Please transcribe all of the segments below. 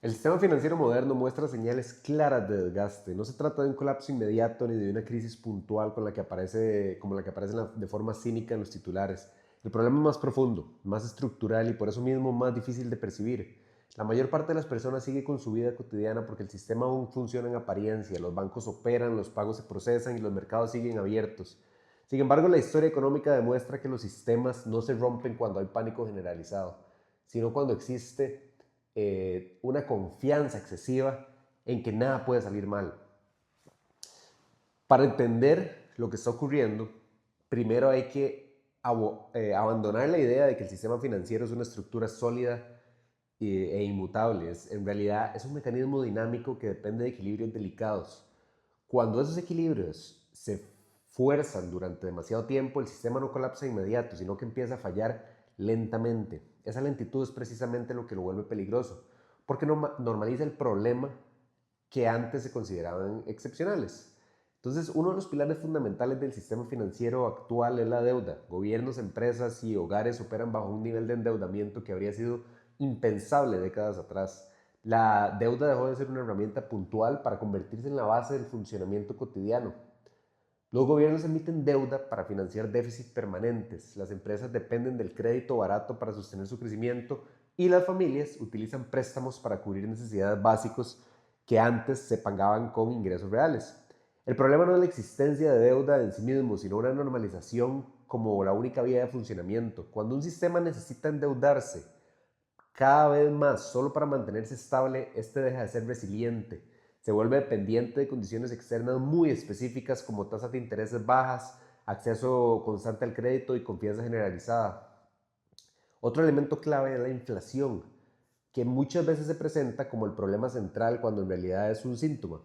El sistema financiero moderno muestra señales claras de desgaste. No se trata de un colapso inmediato ni de una crisis puntual con la que aparece, como la que aparece de forma cínica en los titulares. El problema es más profundo, más estructural y por eso mismo más difícil de percibir. La mayor parte de las personas sigue con su vida cotidiana porque el sistema aún funciona en apariencia. Los bancos operan, los pagos se procesan y los mercados siguen abiertos. Sin embargo, la historia económica demuestra que los sistemas no se rompen cuando hay pánico generalizado, sino cuando existe una confianza excesiva en que nada puede salir mal. Para entender lo que está ocurriendo, primero hay que abandonar la idea de que el sistema financiero es una estructura sólida e inmutable. En realidad es un mecanismo dinámico que depende de equilibrios delicados. Cuando esos equilibrios se fuerzan durante demasiado tiempo, el sistema no colapsa de inmediato, sino que empieza a fallar lentamente. Esa lentitud es precisamente lo que lo vuelve peligroso, porque normaliza el problema que antes se consideraban excepcionales. Entonces, uno de los pilares fundamentales del sistema financiero actual es la deuda. Gobiernos, empresas y hogares operan bajo un nivel de endeudamiento que habría sido impensable décadas atrás. La deuda dejó de ser una herramienta puntual para convertirse en la base del funcionamiento cotidiano. Los gobiernos emiten deuda para financiar déficits permanentes, las empresas dependen del crédito barato para sostener su crecimiento y las familias utilizan préstamos para cubrir necesidades básicas que antes se pagaban con ingresos reales. El problema no es la existencia de deuda en sí mismo, sino una normalización como la única vía de funcionamiento. Cuando un sistema necesita endeudarse cada vez más solo para mantenerse estable, este deja de ser resiliente. Se vuelve dependiente de condiciones externas muy específicas como tasas de intereses bajas, acceso constante al crédito y confianza generalizada. Otro elemento clave es la inflación, que muchas veces se presenta como el problema central cuando en realidad es un síntoma.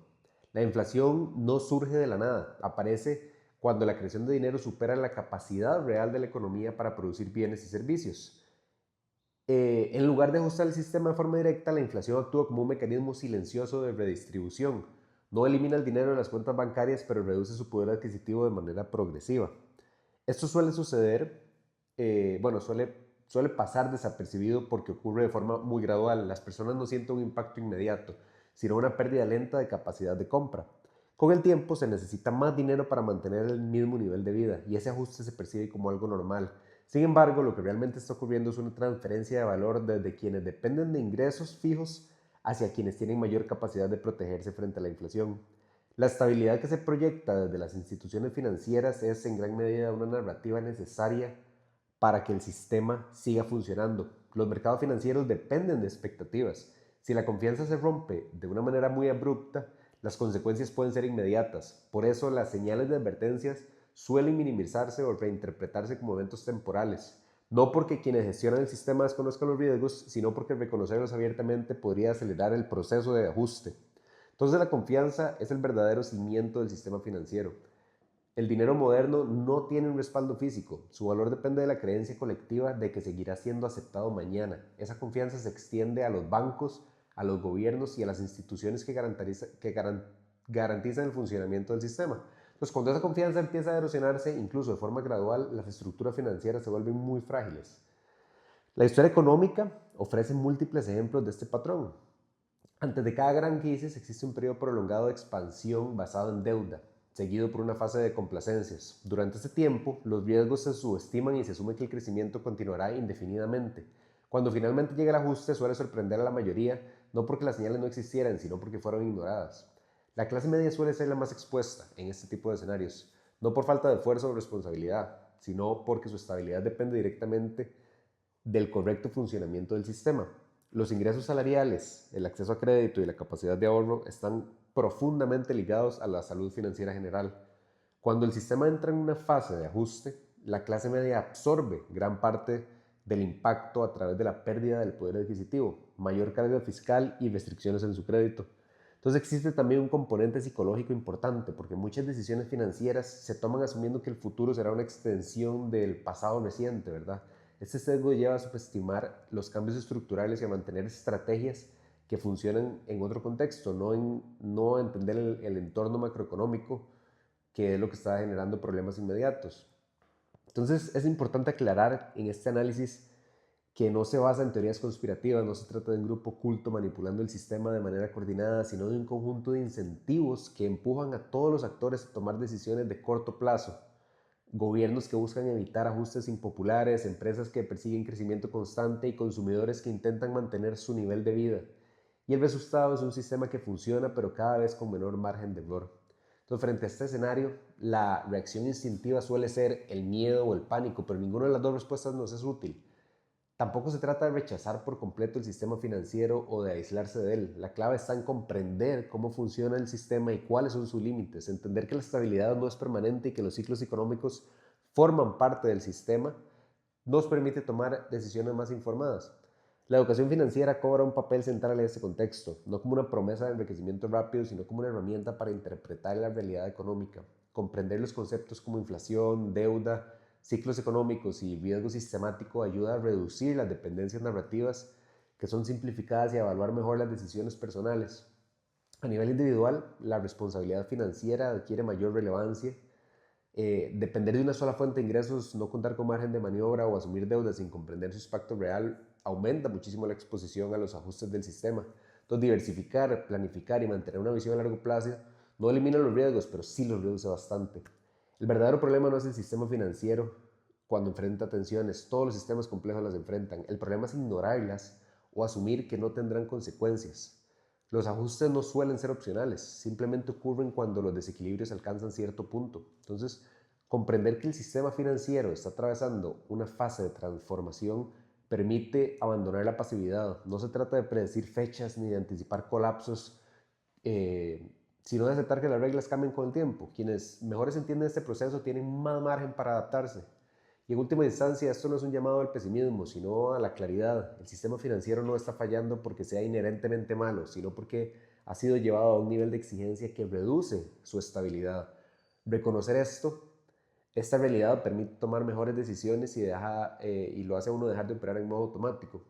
La inflación no surge de la nada, aparece cuando la creación de dinero supera la capacidad real de la economía para producir bienes y servicios. En lugar de ajustar el sistema de forma directa, la inflación actúa como un mecanismo silencioso de redistribución. No elimina el dinero de las cuentas bancarias, pero reduce su poder adquisitivo de manera progresiva. Esto suele suceder, suele pasar desapercibido porque ocurre de forma muy gradual. Las personas no sienten un impacto inmediato, sino una pérdida lenta de capacidad de compra. Con el tiempo se necesita más dinero para mantener el mismo nivel de vida y ese ajuste se percibe como algo normal. Sin embargo, lo que realmente está ocurriendo es una transferencia de valor desde quienes dependen de ingresos fijos hacia quienes tienen mayor capacidad de protegerse frente a la inflación. La estabilidad que se proyecta desde las instituciones financieras es en gran medida una narrativa necesaria para que el sistema siga funcionando. Los mercados financieros dependen de expectativas. Si la confianza se rompe de una manera muy abrupta, las consecuencias pueden ser inmediatas. Por eso las señales de advertencias suelen minimizarse o reinterpretarse como eventos temporales. No porque quienes gestionan el sistema desconozcan los riesgos, sino porque reconocerlos abiertamente podría acelerar el proceso de ajuste. Entonces la confianza es el verdadero cimiento del sistema financiero. El dinero moderno no tiene un respaldo físico, su valor depende de la creencia colectiva de que seguirá siendo aceptado mañana. Esa confianza se extiende a los bancos, a los gobiernos y a las instituciones garantizan el funcionamiento del sistema. Entonces, cuando esa confianza empieza a erosionarse, incluso de forma gradual, las estructuras financieras se vuelven muy frágiles. La historia económica ofrece múltiples ejemplos de este patrón. Antes de cada gran crisis existe un periodo prolongado de expansión basado en deuda, seguido por una fase de complacencias. Durante este tiempo, los riesgos se subestiman y se asume que el crecimiento continuará indefinidamente. Cuando finalmente llega el ajuste suele sorprender a la mayoría, no porque las señales no existieran, sino porque fueron ignoradas. La clase media suele ser la más expuesta en este tipo de escenarios, no por falta de esfuerzo o responsabilidad, sino porque su estabilidad depende directamente del correcto funcionamiento del sistema. Los ingresos salariales, el acceso a crédito y la capacidad de ahorro están profundamente ligados a la salud financiera general. Cuando el sistema entra en una fase de ajuste, la clase media absorbe gran parte del impacto a través de la pérdida del poder adquisitivo, mayor carga fiscal y restricciones en su crédito. Entonces existe también un componente psicológico importante porque muchas decisiones financieras se toman asumiendo que el futuro será una extensión del pasado reciente, ¿verdad? Este sesgo lleva a subestimar los cambios estructurales y a mantener estrategias que funcionan en otro contexto, no entender el entorno macroeconómico, que es lo que está generando problemas inmediatos. Entonces es importante aclarar en este análisis que no se basa en teorías conspirativas, no se trata de un grupo oculto manipulando el sistema de manera coordinada, sino de un conjunto de incentivos que empujan a todos los actores a tomar decisiones de corto plazo. Gobiernos que buscan evitar ajustes impopulares, empresas que persiguen crecimiento constante y consumidores que intentan mantener su nivel de vida. Y el resultado es un sistema que funciona, pero cada vez con menor margen de error. Entonces, frente a este escenario, la reacción instintiva suele ser el miedo o el pánico, pero ninguna de las dos respuestas nos es útil. Tampoco se trata de rechazar por completo el sistema financiero o de aislarse de él. La clave está en comprender cómo funciona el sistema y cuáles son sus límites, entender que la estabilidad no es permanente y que los ciclos económicos forman parte del sistema, nos permite tomar decisiones más informadas. La educación financiera cobra un papel central en este contexto, no como una promesa de enriquecimiento rápido, sino como una herramienta para interpretar la realidad económica, comprender los conceptos como inflación, deuda, ciclos económicos y riesgo sistemático ayuda a reducir las dependencias narrativas que son simplificadas y a evaluar mejor las decisiones personales. A nivel individual, la responsabilidad financiera adquiere mayor relevancia. Depender de una sola fuente de ingresos, no contar con margen de maniobra o asumir deudas sin comprender su impacto real aumenta muchísimo la exposición a los ajustes del sistema. Entonces, diversificar, planificar y mantener una visión a largo plazo no elimina los riesgos, pero sí los reduce bastante. El verdadero problema no es el sistema financiero cuando enfrenta tensiones, todos los sistemas complejos las enfrentan. El problema es ignorarlas o asumir que no tendrán consecuencias. Los ajustes no suelen ser opcionales, simplemente ocurren cuando los desequilibrios alcanzan cierto punto. Entonces, comprender que el sistema financiero está atravesando una fase de transformación permite abandonar la pasividad. No se trata de predecir fechas ni de anticipar colapsos, sino de aceptar que las reglas cambien con el tiempo. Quienes mejores entienden este proceso tienen más margen para adaptarse. Y en última instancia, esto no es un llamado al pesimismo, sino a la claridad. El sistema financiero no está fallando porque sea inherentemente malo, sino porque ha sido llevado a un nivel de exigencia que reduce su estabilidad. Reconocer esta realidad permite tomar mejores decisiones y lo hace a uno dejar de operar en modo automático.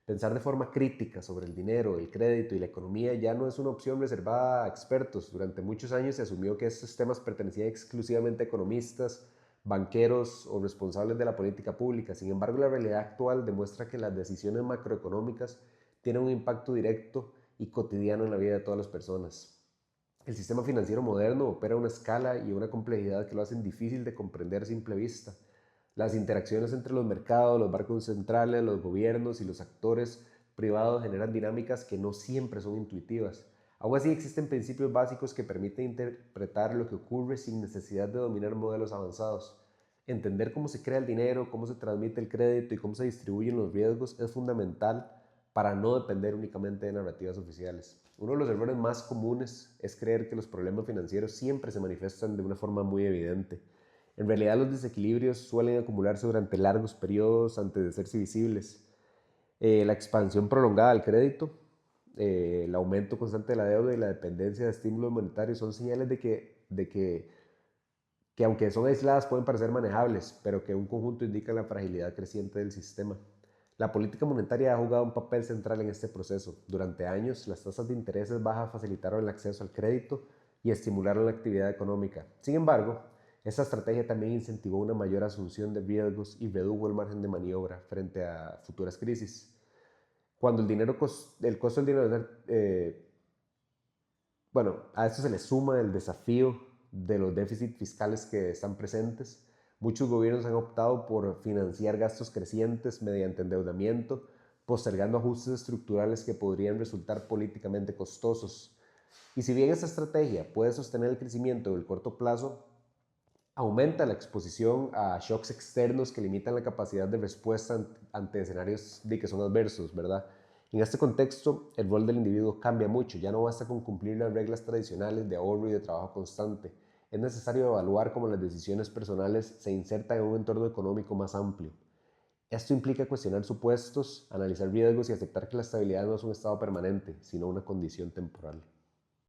Pensar de forma crítica sobre el dinero, el crédito y la economía ya no es una opción reservada a expertos. Durante muchos años se asumió que estos temas pertenecían exclusivamente a economistas, banqueros o responsables de la política pública. Sin embargo, la realidad actual demuestra que las decisiones macroeconómicas tienen un impacto directo y cotidiano en la vida de todas las personas. El sistema financiero moderno opera a una escala y una complejidad que lo hacen difícil de comprender a simple vista. Las interacciones entre los mercados, los bancos centrales, los gobiernos y los actores privados generan dinámicas que no siempre son intuitivas. Aún así, existen principios básicos que permiten interpretar lo que ocurre sin necesidad de dominar modelos avanzados. Entender cómo se crea el dinero, cómo se transmite el crédito y cómo se distribuyen los riesgos es fundamental para no depender únicamente de narrativas oficiales. Uno de los errores más comunes es creer que los problemas financieros siempre se manifiestan de una forma muy evidente. En realidad, los desequilibrios suelen acumularse durante largos periodos antes de hacerse visibles. La expansión prolongada del crédito, el aumento constante de la deuda y la dependencia de estímulos monetarios son señales que aunque son aisladas pueden parecer manejables, pero que un conjunto indica la fragilidad creciente del sistema. La política monetaria ha jugado un papel central en este proceso. Durante años, las tasas de intereses bajas facilitaron el acceso al crédito y estimularon la actividad económica. Sin embargo, esta estrategia también incentivó una mayor asunción de riesgos y redujo el margen de maniobra frente a futuras crisis. Cuando el costo del dinero, a esto se le suma el desafío de los déficits fiscales que están presentes. Muchos gobiernos han optado por financiar gastos crecientes mediante endeudamiento, postergando ajustes estructurales que podrían resultar políticamente costosos. Y si bien esta estrategia puede sostener el crecimiento en el corto plazo, aumenta la exposición a shocks externos que limitan la capacidad de respuesta ante escenarios que son adversos, ¿verdad? En este contexto, el rol del individuo cambia mucho. Ya no basta con cumplir las reglas tradicionales de ahorro y de trabajo constante. Es necesario evaluar cómo las decisiones personales se insertan en un entorno económico más amplio. Esto implica cuestionar supuestos, analizar riesgos y aceptar que la estabilidad no es un estado permanente, sino una condición temporal.